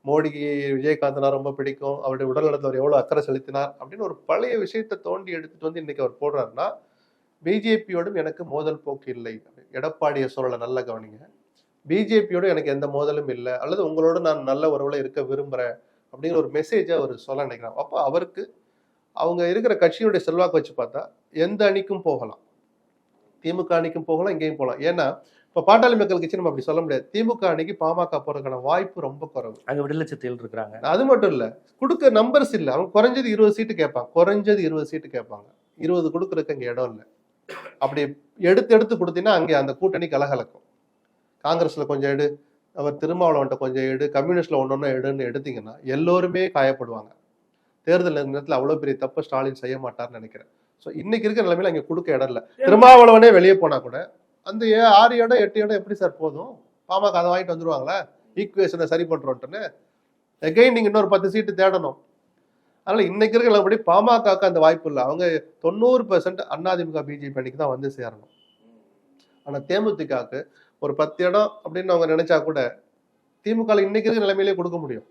மோடிக்கு விஜயகாந்தனா ரொம்ப பிடிக்கும், அவருடைய உடல்நலத்தில் அவர் எவ்வளவு அக்கறை செலுத்தினார் அப்படின்னு ஒரு பழைய விஷயத்தை தோண்டி எடுத்துட்டு வந்து இன்னைக்கு அவர் போடுறாருன்னா, பிஜேபியோடும் எனக்கு மோதல் போக்கு இல்லை. எடப்பாடியை சொல்லலை, நல்ல கவனிங்க. பிஜேபியோட எனக்கு எந்த மோதலும் இல்லை, அல்லது உங்களோட நான் நல்ல உறவுல இருக்க விரும்புறேன் அப்படிங்கிற ஒரு மெசேஜை அவர் சொல்ல நினைக்கிறார். அப்போ அவருக்கு அவங்க இருக்கிற கட்சியினுடைய செல்வாக்கு வச்சு பார்த்தா எந்த அணிக்கும் போகலாம், திமுக அணிக்கும் போகலாம், இங்கேயும் போகலாம். ஏன்னா இப்ப பாட்டாளி மக்கள் கட்சி நம்ம அப்படி சொல்ல முடியாது. திமுக அணிக்கு பாமக போறதுக்கான வாய்ப்பு ரொம்ப குறைவு. அங்க விடுதலை சிறுத்தைகள் இருக்கிறாங்க. அது மட்டும் இல்ல, கொடுக்க நம்பர்ஸ் இல்ல. அவங்க குறைஞ்சது 20 சீட்டு கேட்பாங்க, குறைஞ்சது 20 சீட்டு கேட்பாங்க. 20 கொடுக்கறதுக்கு அங்க இடம் இல்லை. அப்படி எடுத்து கொடுத்தீங்கன்னா அங்கே அந்த கூட்டணி கலகலக்கும். காங்கிரஸ்ல கொஞ்சம் எடு, அவர் திருமாவளவன்ட்ட கொஞ்சம் எடு, கம்யூனிஸ்ட்ல ஒன்னொன்னு எடுன்னு எடுத்தீங்கன்னா எல்லோருமே காயப்படுவாங்க. தேர்தல் நேரத்தில் அவ்வளவு பெரிய தப்பு ஸ்டாலின் செய்ய மாட்டார்னு நினைக்கிறேன். ஸோ இன்னைக்கு இருக்கிற நிலைமையில அங்கே கொடுக்க இடம் இல்லை. திருமாவளவனே வெளியே போனா கூட அந்த 6 இடம் 8 இடம் எப்படி சார் போதும்? பாமக அதை வாங்கிட்டு வந்துருவாங்களா? ஈக்குவேஷனை சரி பண்றோன்ட்டுன்னு எகைன் நீங்க இன்னொரு 10 சீட்டு தேடணும். அதனால இன்னைக்கு இருக்கிற நிலைப்படி பாமகக்கு அந்த வாய்ப்பு இல்லை. அவங்க 90% அதிமுக பிஜேபி அணிக்கு தான் வந்து சேரணும். ஆனா தேமுதிகக்கு ஒரு 10 இடம் அப்படின்னு அவங்க நினைச்சா கூட திமுக இன்னைக்கு இருக்கிற நிலைமையிலே கொடுக்க முடியும்.